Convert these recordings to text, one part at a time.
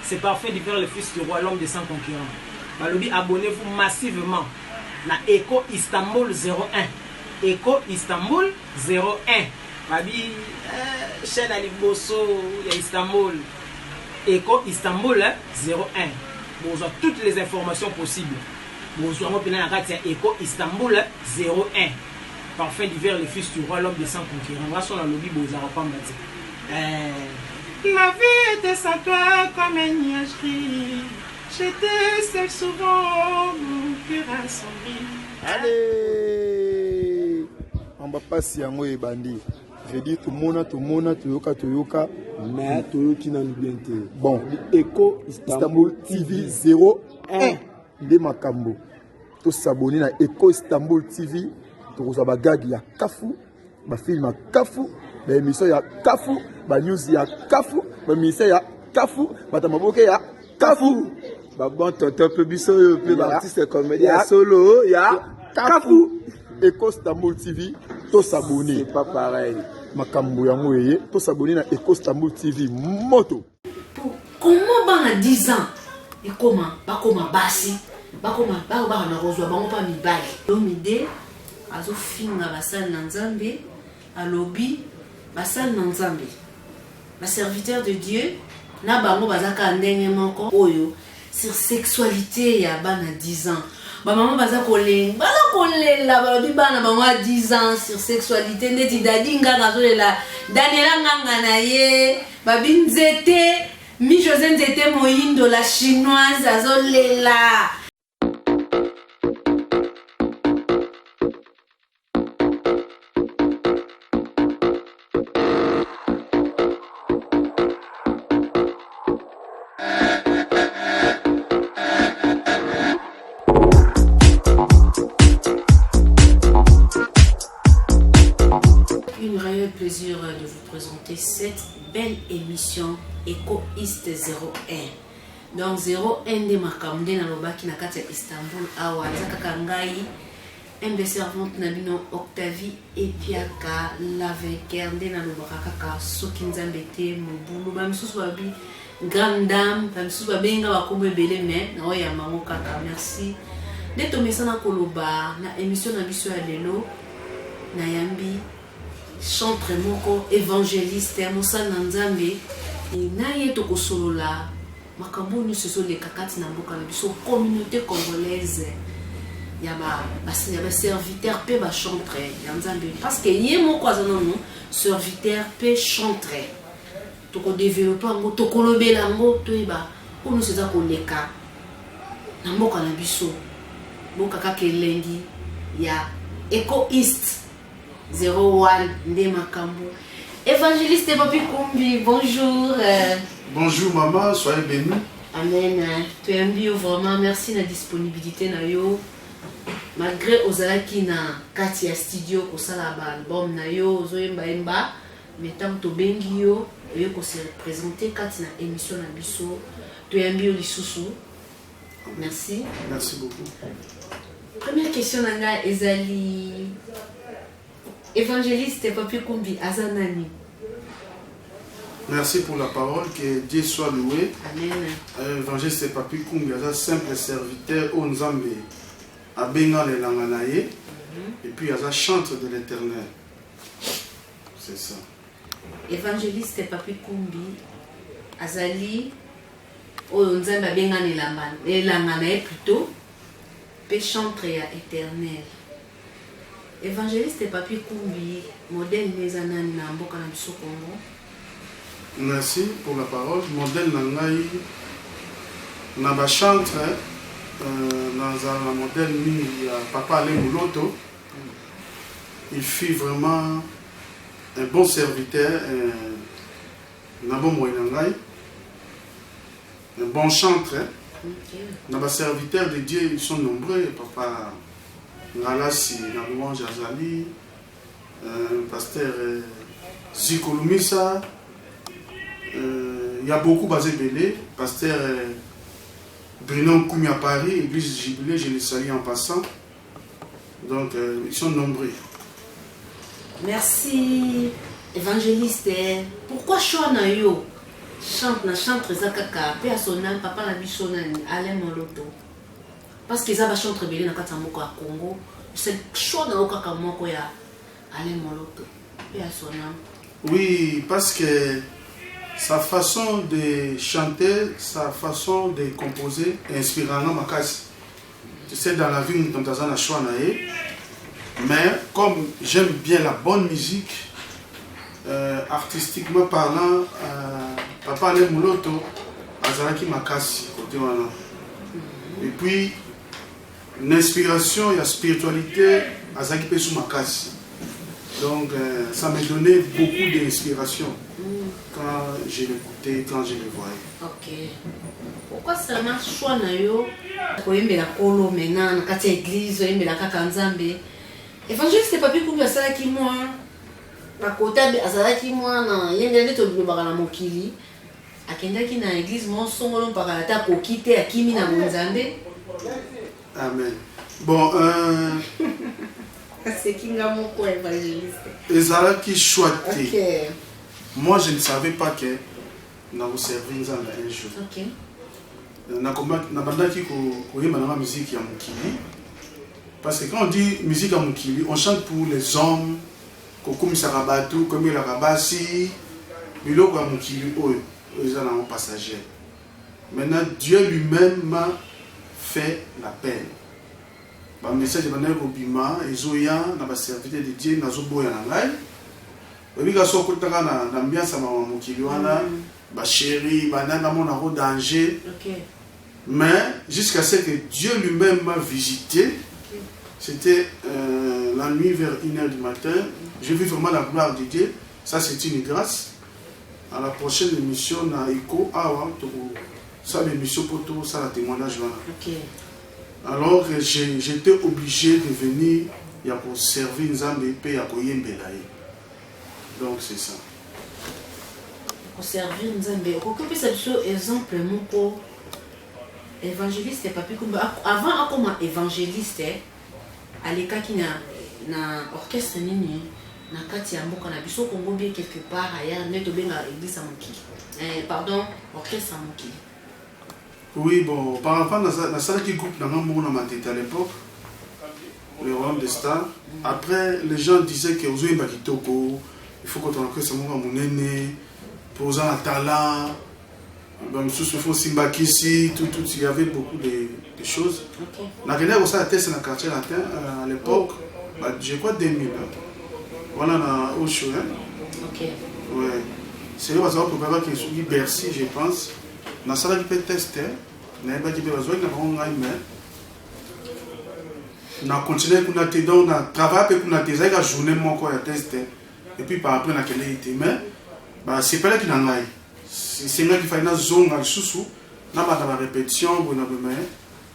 C'est parfait de faire le fils du roi, l'homme des 100 concurrents. Balobi, abonnez-vous massivement na Echo Istanbul 01. Echo Istanbul 01. Babi, chaîne à Liboso, il y a Istanbul. Echo Istanbul 01. Vous avez toutes les informations possibles. Vous avez Echo Istanbul 01. Parfait d'hiver, le fils du roi, l'homme des 100 concurrents. Moi, son lobby, vous avez pas ma vie était sans toi comme un nuage gris. J'étais seul souvent, mon cœur assombri. Allez, on va passer à moi et bandi. Je dis tout le monde, Toyoka. Mais Toyoki n'a bien été. Bon, Echo Istanbul TV 01 de Makambo. Tout s'abonner à Echo Istanbul TV. Tout ça va gag ya Kafu, ma film à Kafu, ma émission ya Kafu, ma news ya Kafu, ma émission ya Kafu, ma tamaboke ya Kafu. Bah bon, tonton peu biso, peu artiste comédien solo, ya Kafu. Echo Istanbul TV, tout s'abonner. C'est pas pareil. Makambo ya moye, tout s'abonner à Echo Istanbul TV moto. Comment bana 10 ans et comment basi, comment na rozwa bango pa mibali. Domide azo finga basal na Nzambe, alobi basal na Nzambe. Ba serviteur de Dieu na bango bazaka ndenge moko oyo sur sexualité ya bana 10 ans. Ba maman baza kolela balobi bana bango 10 ans sur sexualité ndeti dadi nganga zolela Daniela nganga na ye babi nzete mi José Nzete Moyindo la chinoise azolela. Plaisir de vous présenter cette belle émission Echo East 01. Donc 01 de makamde na lobaki na kati ya Istanbul awa zakaka ngai MB servante na bino Octavie Epiaka la vainqueur de na lobaka kaka soki Nzambe te mobulu ba misusu babi grande dame ba misusu babenga bakombo ebele mais na oya mango kaka merci de tomesa na koloba na émission na biso ya lelo na yambi chantre moko évangéliste mosala Nzambe naye tokosolola makambo nyonso ezoleka kati na mboka na biso communauté congolaise ya ba serviteur mpe bachantre ya Nzambe parce que ye moko aza nano serviteur mpe chantre tokodéveloppe yango tokolobela yango toyeba oyo nyonso eza koleka na mboka na biso mboka kaka elengi ya Echo East 01 Nde Makambo. Évangéliste Papi Kumbi, bonjour. Bonjour maman, soyez bénis. Amen. Tu es bien vraiment, merci de la disponibilité na yo. Malgré ozalaki na kati ya studio kosala ba album na yo ozoyemba yemba, mais tant to bengi yo oyo ko se présenter kati na émission na biso. Tu es bien lisusu. Merci. Merci beaucoup. Première question nanga ezali Évangéliste Papi Kumbi Azanani. Merci pour la parole, que Dieu soit loué. Amen. Évangéliste Papi Kumbi, un simple serviteur au Nzambe, à Benga le Langanaye, et puis un chantre de l'Éternel. C'est ça. Évangéliste Papi Kumbi Azali, au Nzambe à Benga le Langanaye plutôt, pe chantre ya Éternel. Évangéliste Papi Kumbi, modèle des anani na mboka na biso Congo. Merci pour la parole. Modèle nangai na ba chantre dans un modèle mingi ya Papa Ale Mouloto. Il fut vraiment un bon serviteur, un bon moyen nangai, un bon chantre. Dans ba serviteurs de Dieu, ils sont nombreux. Papa Ngalasi, la louange Azali, pasteur Zikolumisa, il y a beaucoup basé belé, pasteur Bruno Koumi à Paris, église Jubilé, je les salue en passant. Donc ils sont nombreux. Merci, évangéliste. Pourquoi Shona yo chante na chantre zakaka pe asona papa na biso na Alain Moloto? Parce que ça va chanter belé na kata moko à Congo. C'est Shona o kaka moko ya Alain Moloto. Pe asona. Oui, parce que sa façon de chanter, sa façon de composer est inspirante makasi. Tu sais, dans la vie, nous avons choix. Mais comme j'aime bien la bonne musique, artistiquement parlant, Papa Alain Moloto, Azaraki Makasi, côté wana. Et puis, l'inspiration et la spiritualité, Azaraki Pesu Makasi. Donc, ça m'a donné beaucoup d'inspiration quand je l'écoutais, quand je le voyais. Ok. Pourquoi seulement choix na yo? Koyembe la kolo maintenant, na kati église, koyembe la kaka nzambe. Évangéliste papi kumbi asalaki moi. Bakota asalaki moi na yende nde to bilobaka na mokili. Akendaki na église mon songolo mpaka ata kokite akimi na nzambe. Amen. Bon, C'est kinga moko évangéliste. ezalaki choisi. Ok. Moi, je ne savais pas que nous avons servi Nzambe un jour. Ok. Nabandaki koyemba na musique ya mokili. Parce que quand on dit musique ya mokili, on chante pour les hommes, kokumisaka bato, komelaka basi, biloko ya mokili oyo eza na passager. Maintenant, Dieu lui-même m'a fait l'appel. Ba message banay ko bima ezoya na ba serviteur de Dieu nazo boya na ngai. Babika so kotaka na ambiance ma mokili wana ba chéri banana mona ro danger. Ok. Mais jusqu'à ce que Dieu lui-même m'a visité. C'était la nuit vers 1h du matin. J'ai vu vraiment la gloire de Dieu. Ça c'est une grâce. À la prochaine émission na Iko awa to ça l'émission pour tout ça la témoignage là. Ok. Alors j'étais obligé de venir pour servir Nzambe et pour yembela. Donc c'est ça. Pour servir Nzambe. Occupez cette chose exemple moko évangéliste papi kumba avant comme évangéliste aleka ki na orchestre nini na kati ya mboka na biso Congo bien quelque part ailleurs ne to benga église à mokili. Pardon, orchestre à mokili. Oui, bon, par rapport à la salle qui groupe dans ma tête à l'époque, le royaume des stars. Après, les gens disaient que vous avez un kitoko, il faut qu'on ait ça mon aîné, posant un talent, il faut Simbakisi, tout, il y avait beaucoup de choses. La dernière fois, ça a été dans le quartier latin à l'époque, je crois 2000. Voilà, au show. Ok. Ouais. C'est là où on peut qu'il y a Bercy, je pense. Na sala qui peut tester, na ba qui peut besoin na ronga mais na continuer kuna te donc na travail pe kuna te za journée moko ya tester et puis par après na kele été mais bah c'est pas là qui na ngai c'est là qui fait na zonga susu na ba la répétition bon mais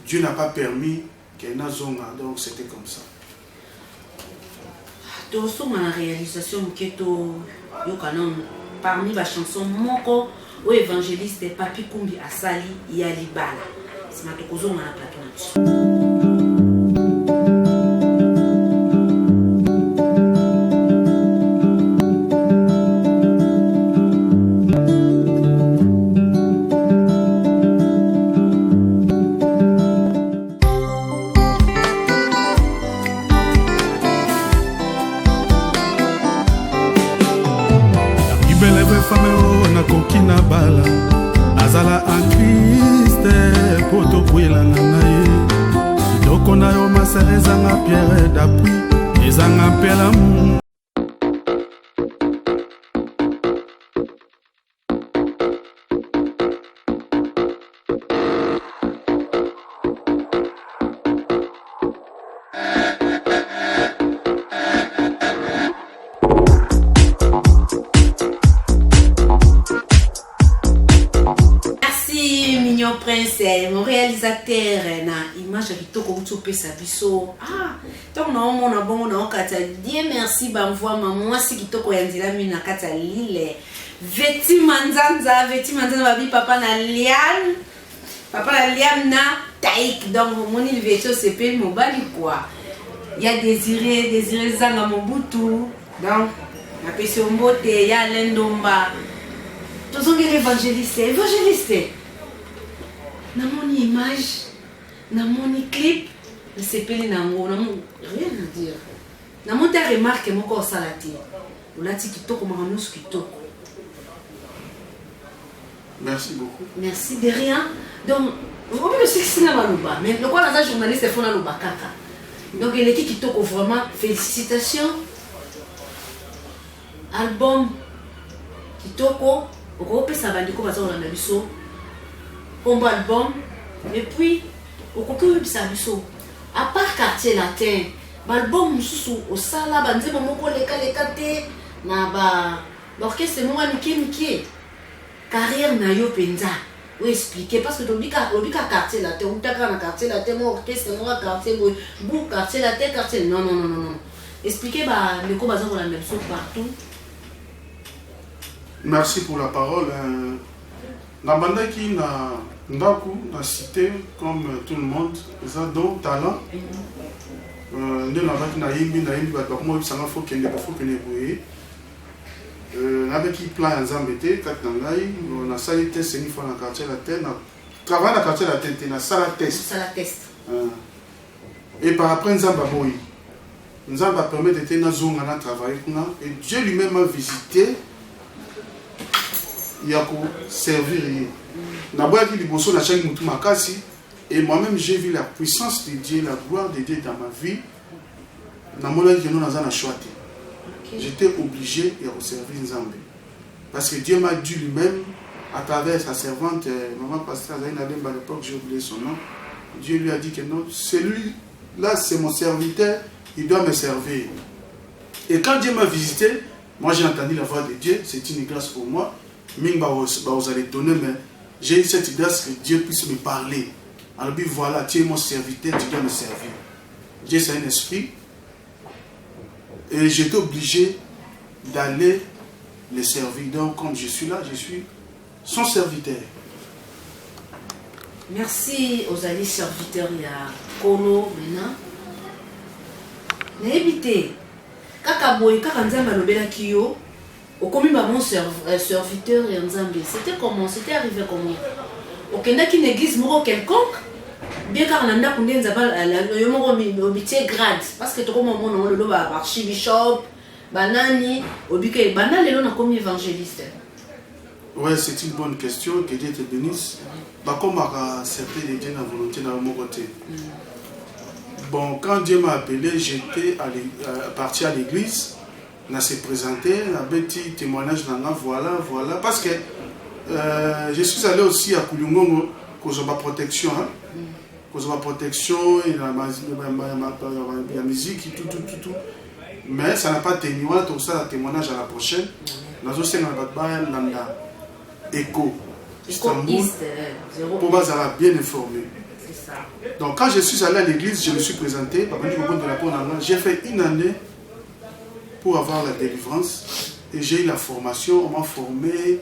Dieu n'a pas permis que na zonga donc c'était comme ça. To soma na réalisation mketo yo kanon parmi les chansons moko au évangéliste papi kumbi asali ya libala sima tokozonga na plateau na biso. Azala Christ poto kwela nanaye kitoko na yo masa ezanga pierre d'appui ezanga pela mu. Mon réalisateur na image kitoko kutope sa biso donc na mona bongo na okata Dieu merci bamvoi maman si kitoko ya nzila mi na kata lile veti manzanza babi papa na lian na taik donc moni le veto c'est pe mobali quoi il y a désiré zanga mobutu Donc, la question beauté, il y a l'endomba. Tous sont évangélistes. Évangélistes. Dans mon image, dans mon clip, c'est pas rien à dire. Dans mon terre remarque, mon corps salati. On a dit kitoko, maranous kitoko. Merci beaucoup. Merci de rien. Donc, vous voyez le succès dans Malouba. Mais le quoi, la journaliste, c'est Fona Louba Kaka. Donc, il était kitoko vraiment. Félicitations. Album kitoko. Au groupe, ça va dire qu'on va faire un abisso. Combat album. Et puis, au coco, ça abisso. À part quartier latin, l'album au sala, banze momoko leka te na ba l'orchestre moi miki carrière na yo penza ou expliquer parce que lobika quartier latin ou taka na quartier latin moi orchestre moi quartier bou quartier latin quartier non expliquer ba le ko bazan la même chose partout. Merci pour la parole. Na banda qui na ndaku na cité comme tout le monde, ils ont donc talent. Nde na baki na yimbi bato bakoma bisanga faut kende boye. Avec plan ensemble te kat na ngai na sali test ni fois na quartier la terre na travail na quartier la terre na sala test. Et par après nzamba boy. Nzamba permet de tenir zonga na travailler kuna et Dieu lui-même m'a visité. Il y a pour servir. Et moi-même j'ai vu la puissance de Dieu, la gloire de Dieu dans ma vie. J'étais obligé de servir Nzambe. Parce que Dieu m'a dit lui-même, à travers sa servante, maman pasteur Azaïna Demba à l'époque, j'ai oublié son nom. Dieu lui a dit que non, celui-là c'est mon serviteur, il doit me servir. Et quand Dieu m'a visité, moi j'ai entendu la voix de Dieu, c'est une grâce pour moi. Vous allez donner, mais j'ai eu cette grâce que Dieu puisse me parler. Alors, voilà, tu es mon serviteur, tu dois me servir. Dieu, c'est un esprit. Et j'étais obligé d'aller le servir. Donc, comme je suis là, je suis son serviteur. Merci aux alliés serviteurs. Il y a Kono maintenant. N'évitez. Kakaboy, Kakanzamba Lobela Kiyo. Au commis mon serviteur et Nzambe, c'était comment? C'était arrivé comment? Au Kenya qui n'existe pas quelconque, bien car on a condamné le métier grade, parce que tout le monde a le archibishop, banani, au bique banal et l'on a comme évangéliste. Ouais, c'est une bonne question, que Dieu te bénisse. Comme à accepter les dieux dans la volonté dans mon côté. Bon, quand Dieu m'a appelé, j'étais parti à l'église. On s'est présenté, un petit témoignage voilà, parce que je suis allé aussi à Koulungongo, cause de ma protection, cause de ma protection, et la musique, tout. Mais ça n'a pas tenu, tout ça, le témoignage à la prochaine. Nous avons aussi un écho, Istanbul, pour vous avoir bien informé. Donc quand je suis allé à l'église, je me suis présenté, j'ai fait une année pour avoir la délivrance et j'ai eu la formation, on m'a formé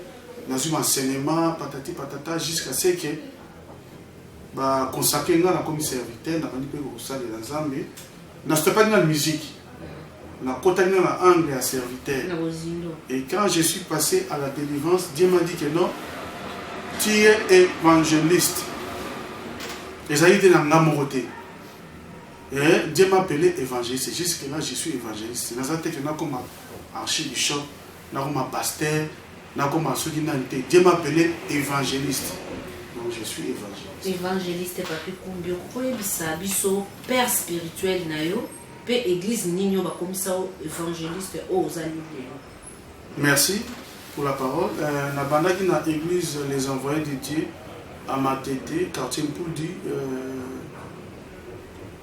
dans un enseignement, patati patata, jusqu'à ce que consacré dans la commission serviteur, dans le salle de Nzambe, dans ce pas dans la musique, dans la angle à serviteur. Et quand je suis passé à la délivrance, Dieu m'a dit que non, tu es évangéliste. Et ça a été dans l'amourité. Et Dieu m'a appelé évangéliste. Jusque-là, je suis évangéliste. Dans la tête, comme archibishop, comme pasteur, comme Dieu m'a appelé évangéliste. Donc je suis évangéliste. Évangéliste, papi Kumbio, biso père spirituel nayo, pe église nino ba comme ça évangéliste aux alliés. Merci pour la parole. Na banda qui na église les envoyés de Dieu à Matete, quartier Mpoudi.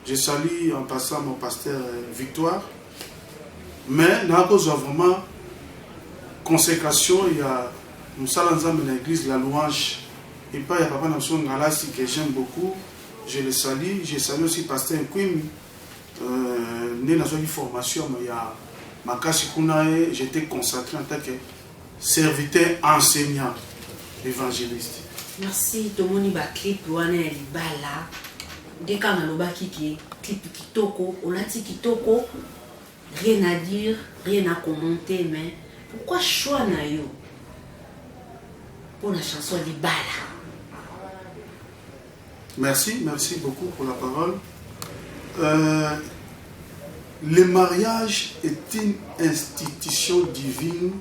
Je salue en passant mon pasteur Victoire. Mais dans la cause vraiment consécration, il y a une salle ensemble dans l'église, la louange. Et pas il y a Papa Namson Galassi que j'aime beaucoup. Je le salue. Je salue aussi pasteur Nkwim. Né dans une formation, mais il y a Makasi Kunae, j'étais consacré en tant que serviteur enseignant, évangéliste. Merci, Tomoni ba clip wana libala. Dès qu'on a le baki qui clip kitoko, olati kitoko. rien à dire, rien à commenter, mais pourquoi choix na yo pour la chanson Libala? Merci beaucoup pour la parole. Le mariage est une institution divine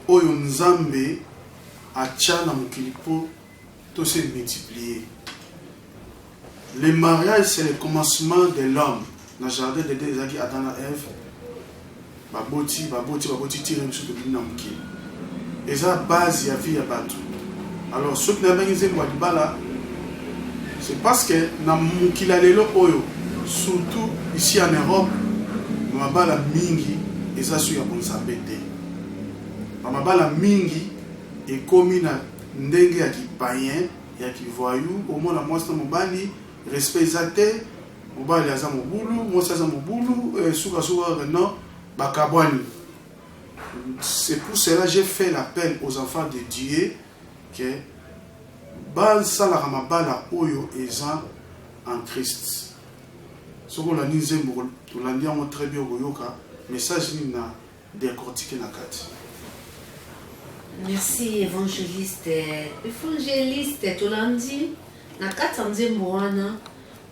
oyo Nzambe atia na mokili po to se multiplier. Le mariage c'est le commencement de l'homme. Dans le jardin de Dieu, ezaki Adam et Ève. Baboti tire biso to bina mokili. Eza base ya vie ya bato. Alors ceux qui n'avaient pas de Libala, c'est parce que na mokili lelo oyo, surtout ici en Europe, mabala mingi eza su ya bonzambe te. Mabala mingi ekomi na ndenge ya kipayen ya kivoyou, au moins la mwasi mobali respect ezate, mobali aza mobulu, mwasi aza mobulu, suka non bakabwani. C'est pour cela que j'ai fait l'appel aux enfants de Dieu que bal sala mabala oyo eza en Christ. Ce qu'on a dit nzembo, on l'a dit très bien au yoka, message ni na décortiquer na kati. Merci évangéliste. Évangéliste, tu l'as dit, na kati nzembo wana,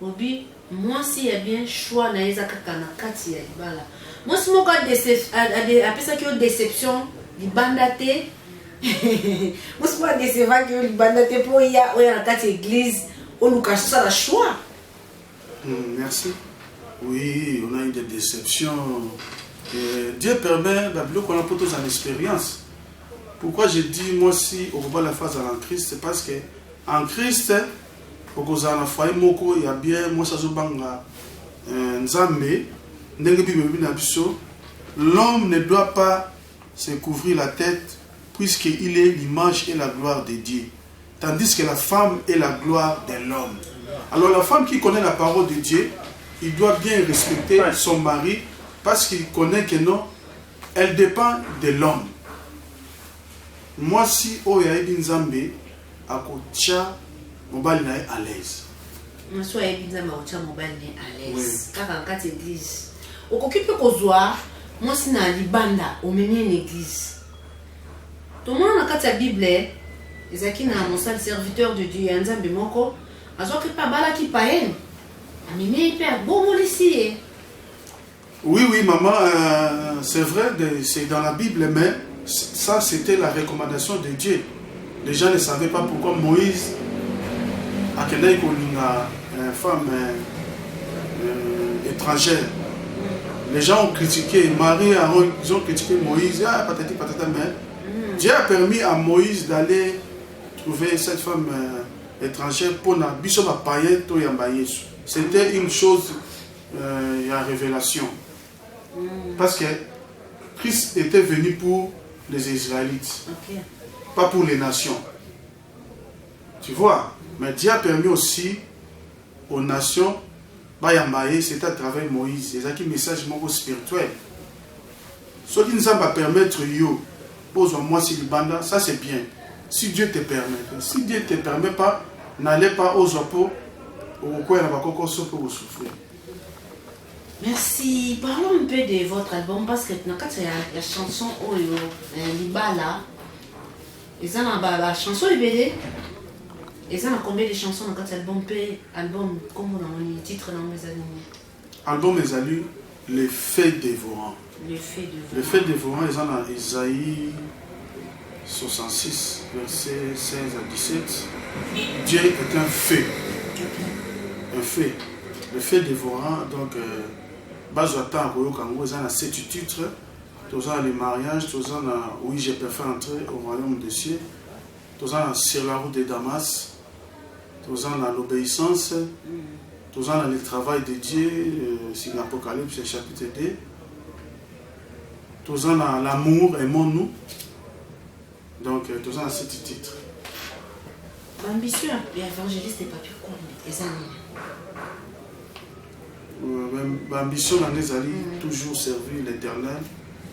obi moi si y a bien choix na eza kaka na kati ya Libala. Moi si moko apesa ki déception libanda te. Moi si moko décevant ki libanda te po ya oya na kati église on nous cache ça la choix. Merci. Oui, on a eu des déceptions. Dieu permet d'abord qu'on a pour tous en expérience. Pourquoi je dis moi si au revoir la phase en Christ, c'est parce que en Christ pour que ça na foyer moko il y a bien moi ça zo banga nzambe ndenge bible na biso, l'homme ne doit pas se couvrir la tête puisqu'il est l'image et la gloire de Dieu, tandis que la femme est la gloire de l'homme. Alors la femme qui connaît la parole de Dieu, il doit bien respecter son mari parce qu'il connaît que non, elle dépend de l'homme. Moi si oya nzambe akotia mobali na à l'aise. Moi si oya nzambe akotia mobali na à l'aise. Kaka kati église. Okokipe kozwa moi si na libanda omeni une église. Tout le monde na kati ya Bible ezaki na mosali serviteur de Dieu nzambe moko azoki pa bala ki paen. Amimi hyper bon ici. Oui maman, c'est vrai, c'est dans la Bible, mais ça c'était la recommandation de Dieu. Les gens ne savaient pas pourquoi Moïse a qu'elle une femme étrangère. Les gens ont critiqué Marie, ils ont critiqué Moïse, patati patata, mais Dieu a permis à Moïse d'aller trouver cette femme étrangère pour na bisoba païen to yamba Yesu. C'était une chose en révélation. Parce que Christ était venu pour les Israélites, pas pour les nations. Tu vois, mais Dieu a permis aussi aux nations, c'était à travers Moïse. C'est un message spirituel. Ce qui nous va permettre, pose-moi si le ça c'est bien. Si Dieu te permet. Si Dieu ne te permet pas, n'allez pas aux opos, au coin pour souffrir. Merci. Parlons un peu de votre album parce que dans la chanson Oyo, Libala, ils ont la chanson EBD. Ils ont combien de chansons dans l'album album comme dans le titre dans mes amis. Album les alus, les faits dévorants. Les faits dévorants, ils ont dans Isaïe 66, versets 16 à 17. Dieu est un fait. Un fait. Le fait dévorant, donc, Bazouatan, Royokango, ils ont 7 titres. Tous ont les mariages, tous ont oui, j'ai pu faire entrer au royaume des cieux. Tous ont sur la route de Damas. Tous ont l'obéissance. Tous ont le travail de Dieu, sur l'Apocalypse, chapitre 2. Tous ont l'amour, aimons-nous. Donc, tous ont 7 titres. L'ambition évangéliste et papier quoi, les amis. L'ambition dans les alliés, toujours servir l'Éternel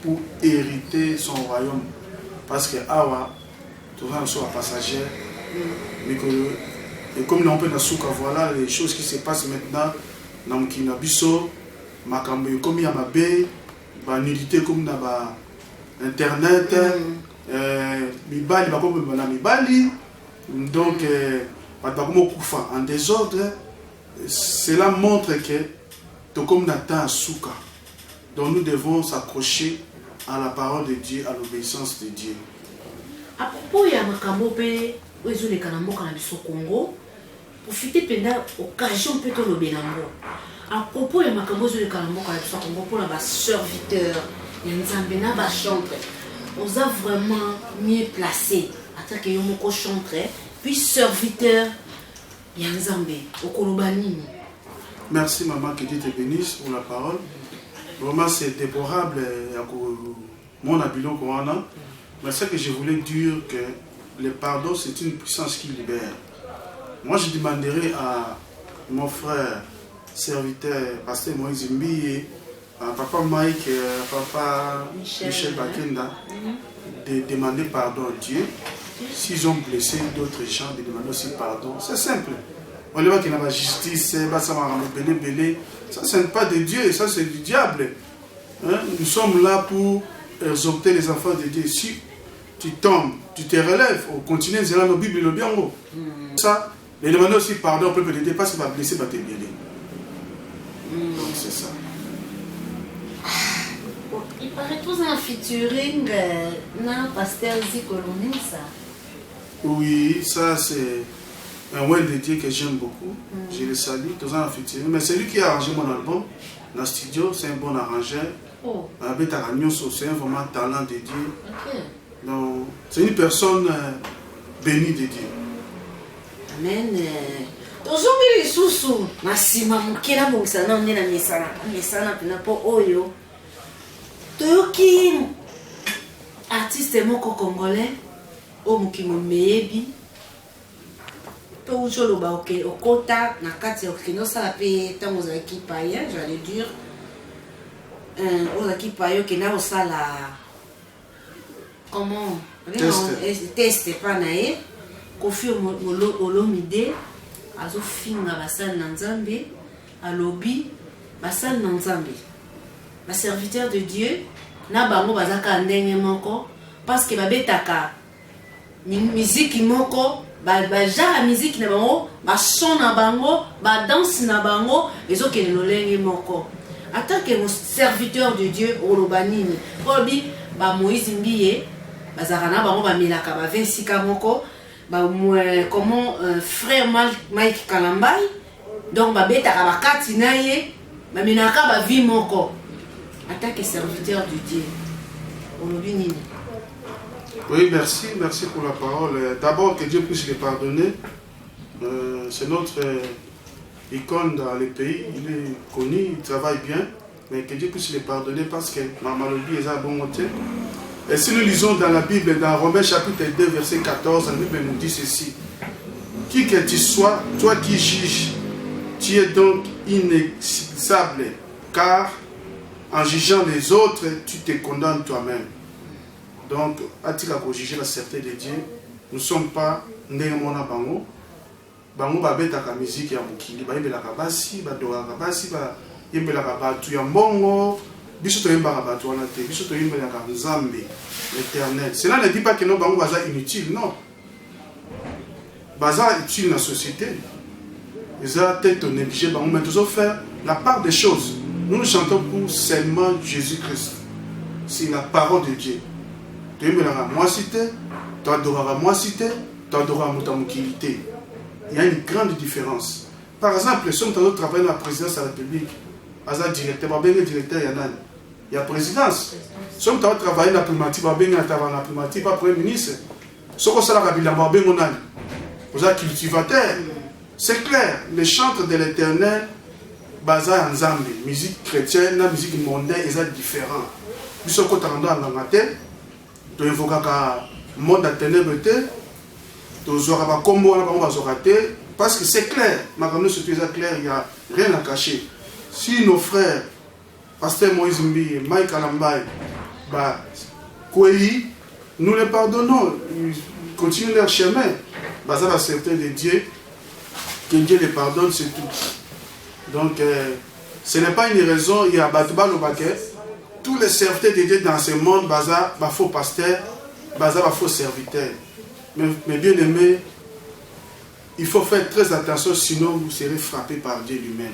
pour hériter son royaume. Parce que Awa, tout le monde soit passager. Et comme on peut voilà les choses qui se passent maintenant dans Kinabiso, makambo comme ya mabe ba nudité comme na ba internet mibali ba comme na mibali donc ba comme kufa en désordre. Cela montre que tout comme Nathan Souka, donc nous devons s'accrocher à la parole de Dieu, à l'obéissance de Dieu. À propos ya makambo pe ozo le kanambo kana biso Congo, profiter pendant occasion peut to lobelango. À propos ya makambo ozo le kanambo kana biso Congo pour la ba serviteur, ya nzambe na ba chantre. On a vraiment mieux placé à que yo moko chantre puis serviteur ya nzambe okoloba nini. Merci maman, que Dieu te bénisse pour la parole. Vraiment c'est déplorable mon habilon qu'on a. Mais c'est que je voulais dire que le pardon c'est une puissance qui libère. Moi je demanderai à mon frère serviteur pasteur Moïse Mbi, à papa Mike, à papa Michel Bakenda de demander pardon à Dieu. S'ils ont blessé d'autres gens, de demander aussi pardon. C'est simple. On ne voit qu'il y a la justice, ça ce n'est pas de Dieu, ça c'est du diable. Hein? Nous sommes là pour exhorter les enfants de Dieu. Si tu tombes, tu te relèves, on continue à nos Bibles, le bien haut. Ça, les demander aussi pardon au peuple de Dieu, parce qu'il va blesser, va te bien. Donc c'est ça. Il paraît tous un featuring na pasteur Zico Lonesa. Oui, ça c'est un word de Dieu que j'aime beaucoup. Je le salue, tous en featuring. Mais c'est lui qui a arrangé mon album dans le studio, c'est un bon arrangeur. Oh. Avec c'est un vraiment talent de Dieu. Okay. Donc c'est une personne bénie de Dieu. Amen. Tozongi lisusu na sima mokela bongisa nde na misana pena po oyo toyoki artiste moko congolais o mokimo meyebi to ujoloba okota na kati ya okendosala pe ntango ozalaki païen, j'allais dire ozalaki païen okenda kosala comment test epa na ye Kofi Olomide azofinga basali na nzambe alobi basali na nzambe ba serviteur de Dieu na bango bazaka ndenge moko parce que babetaka musique moko ba genre musique na bango ba son na bango ba danse na bango ezokende lolenge moko en tant que serviteur de Dieu olobanini obi ba Moïse Mbiye bazaka na bango bamelaka ba 26 ka moko comment frère Mike Kalambay donc babetaka bakati na ye bamenaka ba vie moko en tant que serviteur de Dieu. Oui, merci pour la parole. D'abord que Dieu puisse les pardonner. C'est notre icône dans les pays, il est connu, il travaille bien, mais que Dieu puisse les pardonner parce que Maman Lobi est à bon côté. Et si nous lisons dans la Bible, dans Romains chapitre 2, verset 14, la Bible nous dit ceci. Qui que tu sois, toi qui juges, tu es donc inexcusable, car en jugeant les autres, tu te condamnes toi-même. Donc, à-t-il à juger la certitude de Dieu, nous ne sommes pas nés au monde bango. Bango babeta ka musique ya mukili, ba yembela ka basi, ba doa ka basi, ba yembela ka batu ya mbongo. Biso to yembela ka batu wana te, biso to yembela ka Nzambe, l'Éternel. Cela ne dit pas que nos bango baza inutile, non. Baza utile dans la société. Ils ont peut-être négligé bango, mais nous allons faire la part des choses. Nous nous chantons pour seulement Jésus-Christ. C'est la parole de Dieu. Tu aimeras moi citer, tu adoreras moi citer, tu adoreras Moutamukilité. Il y a une grande différence. Par exemple, si on travaille dans la présidence de la République, directeur, il y a présidence. Si on travaille dans la primature, il y a la primature, pas premier ministre. Si on travaille dans la primature, il y a cultivateur. C'est clair, les chantres de l'Éternel, Baza Nzambe, musique chrétienne, la musique mondaine, ils sont différents. Nous sommes contents dans la tête, tu évoques le monde à ténèbres, tu auras combo parce que c'est clair, maintenant c'est clair, il n'y a rien à cacher. Si nos frères, Pasteur Moïse Mbi, Mike Kalambay, nous les pardonnons, ils continuent leur chemin. Baza l'accepter de Dieu, que Dieu les pardonne, c'est tout. Donc, Ce n'est pas une raison, il y a Batouba le baquet. Tous les serviteurs de Dieu dans ce monde, baza, faux pasteur, baza, faux serviteur. Mais bien aimé, il faut faire très attention, sinon vous serez frappé par Dieu lui-même.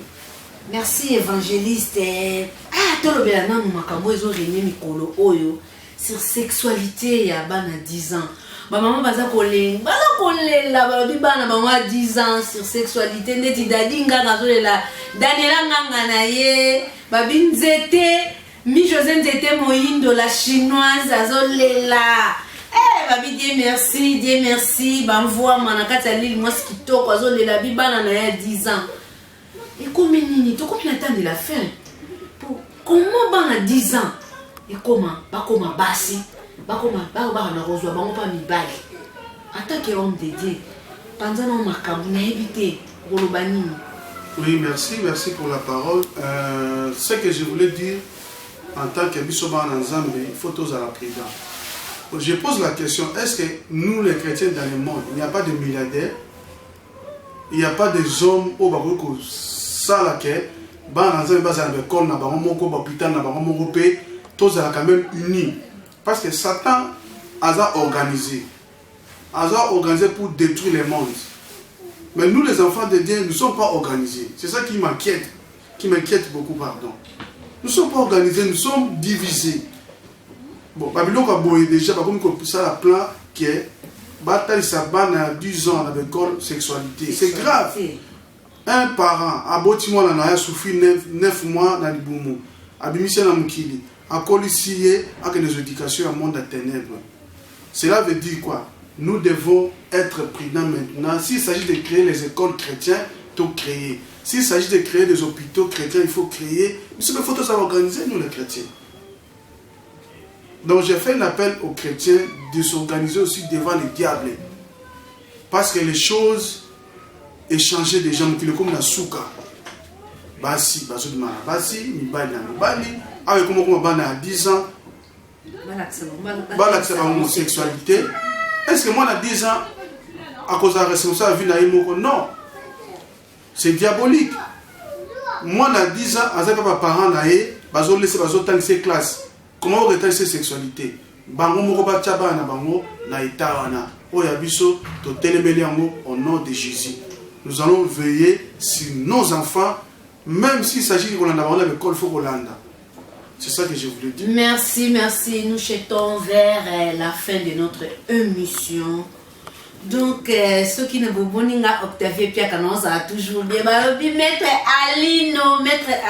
Merci évangéliste. Tolobela nanu makambo ezo régner mikolo oyo sur sexualité ya bana 10 ans. Ba maman baza kolela ba bana ba 10 ans sur sexualité ndeti dadi nganga zolela Daniela nganga na ye ba binzete mi José Nzete Moyindo la chinoise azolela. Babi Dieu merci, banvoa manakati ya lili mwasi kitoko azolela bibana na ya 10 ans. Et comment nini, to combien attendre de la fin? Comment bana 10 ans? Et comment basi, bakoma na rozwa bango pa mibali. En tant qu'homme de Dieu, pendant nos makambu na éviter koloba nini? Oui, merci pour la parole. Ce que je voulais dire en tant que bisoba en Nzambe, il faut tous à la prudence. Je pose la question, est-ce que nous les chrétiens dans le monde, il n'y a pas de milliardaires, il n'y a pas des hommes au Barouk Salake, tous quand même unis. Parce que Satan a organisé pour détruire le monde. Mais nous les enfants de Dieu, nous ne sommes pas organisés. C'est ça qui m'inquiète beaucoup, pardon. Nous ne sommes pas organisés, nous sommes divisés. Bon, Babylone a boyé déjà, comme ça la plan qui est bataille sa banne à 10 ans avec l'école sexualité. C'est grave. Un parent a bâti moi a souffert 9 mois dans le boumou. A bimisé dans Mukili. A colissé avec des éducations à monde à ténèbres. Cela veut dire quoi? Nous devons être prudents maintenant. S'il s'agit de créer les écoles chrétiennes, il faut créer. S'il s'agit de créer des hôpitaux chrétiens, il faut créer. Mais il faut tout ça organiser, nous les chrétiens. Donc j'ai fait un appel aux chrétiens de s'organiser aussi devant le diable. Parce que les choses ont changé déjà. Comme la souka. Basi, Mibali, avec comment à 10 ans, l'accès à l'homosexualité. Est-ce que moi, à 10 ans, à cause de la responsabilité de la vie, non. C'est diabolique. Moi, à 10 ans, à ce parents, ils ont laissé ces classes. Comment on retrouve ces sexualités? Bango moko ba tchaba na bango na itawana. Oya biso to telemeli yango au nom de Jésus. Nous allons veiller sur nos enfants, même s'il s'agit de l'école Fogolanda. C'est ça que je voulais dire. Merci. Nous jetons vers la fin de notre émission. Donc, ceux qui ne vous boninga Octavie Piaka a toujours bien. Maître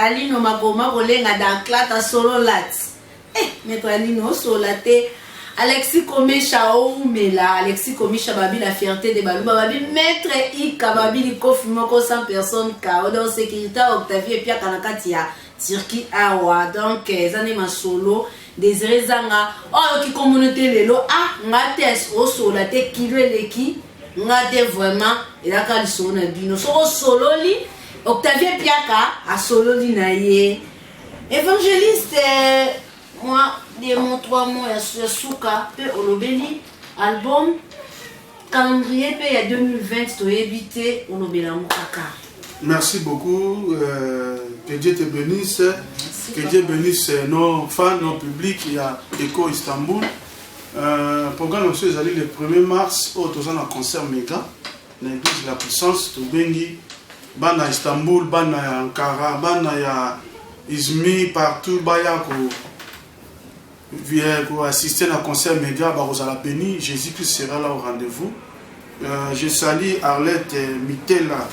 Alino Magoma Rolenga dans Klata Solo Lats. Maître Alino Solate. Alexis Komesha Oumela. Alexis Komesha Babi la fierté de Balouba Babi. Maître Ika Babi Likofi Moko 100 personnes Kao dans sécurité Octavie Piaka Nakatia. Turquie Awa. Donc, Zanema Solo. Désiré Zanga, oh, qui communauté lelo, ngates au solate, qui le qui, ngate vraiment, et la calisson a bino, solo li, Octavie Piaka, a solo li naye. Évangéliste, moi, des mots 3 mots, à Souka, peu olobeli, album, calendrier, peu à 2020, to éviter, olobela moukaka. Merci beaucoup, que Dieu te bénisse. Que Dieu bénisse nos fans, nos publics. Il y a Eco Istanbul. Programme aussi le 1er mars, au un concert méga. L'église de la puissance, Toubengi, Bana Istanbul, Bana Ankara, Bana Izmir, partout, Baya, pour assister à un concert méga, Barosala béni. Jésus-Christ sera là au rendez-vous. Je salue Arlette Mitela,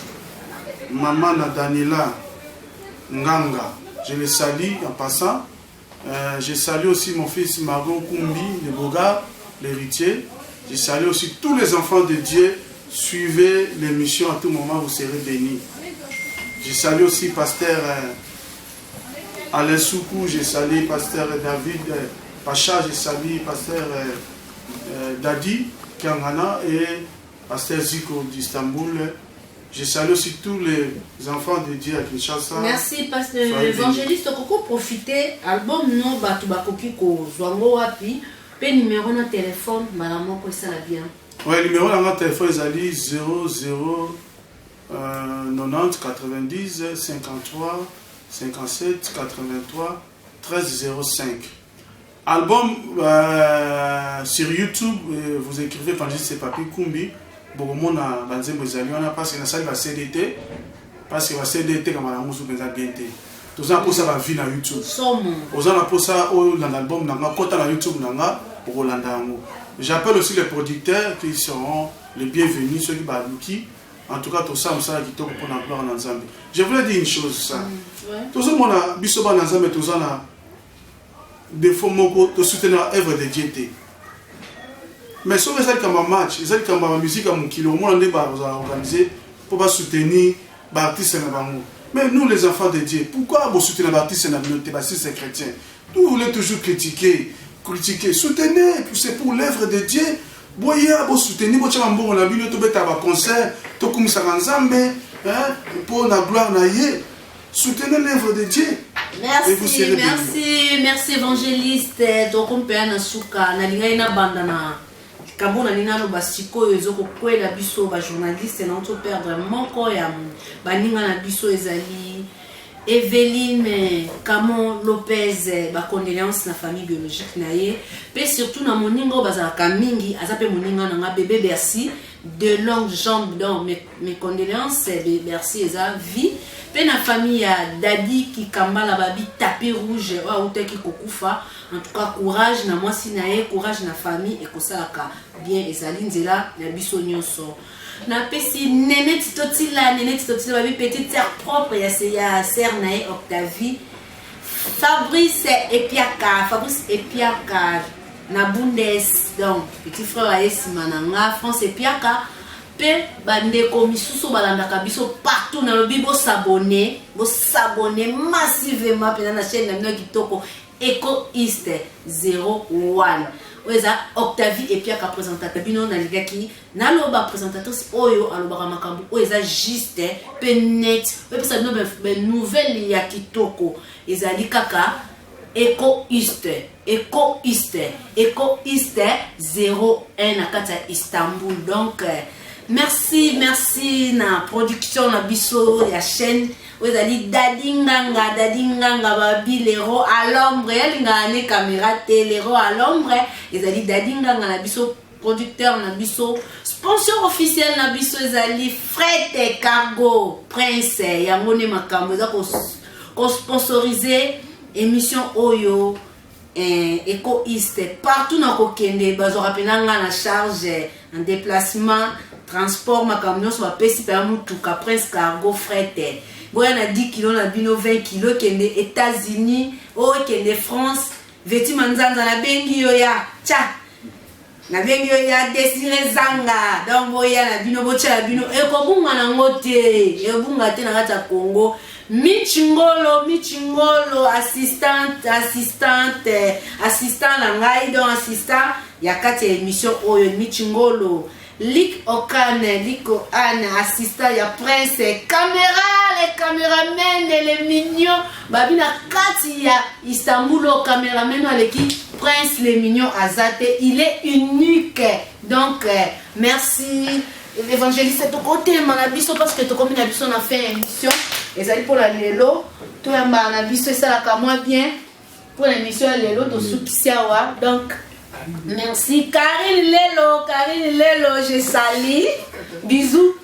Maman Daniela Nganga. Je les salue en passant. Je salue aussi mon fils Margot Koumbi, le Boga, l'héritier. Je salue aussi tous les enfants de Dieu. Suivez l'émission, à tout moment vous serez bénis. Je salue aussi pasteur Alain Soukou, je salue pasteur David Pacha, je salue pasteur Dadi Kangana et pasteur Ziko d'Istanbul. Je salue aussi tous les enfants de Dieu à Kinshasa. Merci, pasteur évangéliste. Koko profiter album non batubakoki ko zwango wapi pe numéro de téléphone maman ko ça la bien. Ouais, numéro de téléphone est 00 90 90 53 57 83 13 05. Album sur YouTube, vous écrivez Évangéliste Papi Kumbi. Beaucoup de monde a parce que ça va CDT. Parce que va CDT comme la musique est bien. Tout ça pour ça va vie sur YouTube. Aux gens pour ça dans l'album nanga kota na YouTube nanga pour Rolanda. J'appelle aussi les producteurs qui seront les bienvenus ceux qui baluki. En tout cas tout ça on sera qui pour la gloire en ensemble. Je voulais dire une chose ça. Tout ça mon a bisoba dans ensemble tout ça na des fois moko de soutenir l'œuvre de Dieu. Mais si on fait comme un match, ils ont comme la musique à mon kilo, on a organisé pour soutenir les artistes. Mais nous, les enfants de Dieu, pourquoi vous soutenez les artistes et la communauté si c'est chrétien? Vous voulez toujours critiquer. Soutenez, c'est pour l'œuvre de Dieu. Vous soutenez, vous avez un concert, pour la gloire de Dieu. Soutenez l'œuvre de Dieu. Merci évangéliste. Donc on peut en souka, na linga ina bandana. Kabona nina no basiko ezoko kwela biso ba journaliste na to perdre moko ya baninga na biso ezali Evelyne Camon Lopez ba condoléances na famille biologique na ye pe surtout na moningo bazaka mingi azape moninga na bébé Bercy de longues jambes donc mes condoléances Bercy eza vie pe na famille ya Dadi qui kambala babi tapis rouge wa uteki kokufa. En tout cas, courage na moi si nae, courage na famille et kosalaka bien ezali nzela na biso nyonso. Na pesi Nene Titotila babi petite sœur propre ya sœur nae Octavie. Fabrice Epiaka na Bundes donc petit frère Aesi Mananga France Epiaka pe bandeko misusu balandaka biso partout na lobi bo s'abonner massivement pe na chaîne na bino kitoko Eco-East 01. Oza Octavie et Pierre ka présentateur bino na ligaki na loba présentateur oyo alobaka makambo oza juste pe net pe ça no be nouvelle ya kitoko ezali kaka Eco-East 01 na kata Istanbul. Donc merci na production na biso ya chaîne. Vous allez dadinganga babi l'héros à l'ombre linga ne caméra l'héros à l'ombre ils allez dadinganga na biso producteur na biso sponsor officiel na biso ezali fret et cargo prince yango ne makambo za ko sponsoriser émission oyo Eco-East partout na kokende bazo rapelanga na charge en déplacement transport makambo so apesi pa mutuka prince cargo fret. Boya na 10 kg na bino 20 kg kende États-Unis o kende France veti manzanza na bengi yo ya cha na bengi yo ya Désiré Zanga donc boya na bino bocha na bino e ko bunga na ngote e bunga te na kata Congo Michingolo assistant na ngai donc assistant ya kati émission oyo Michingolo Lik Okan assistant ya Prince les caméramens et les mignons babina kati ya Istanbul caméramen aleki Prince les mignons azate il est unique donc merci l'évangéliste to côté manabiso parce que to comme na biso na fait émission ezali pour la lelo to ya manabiso ça la moi bien pour l'émission lelo to sukisiawa donc merci Karine Lelo, je salue. Bisous.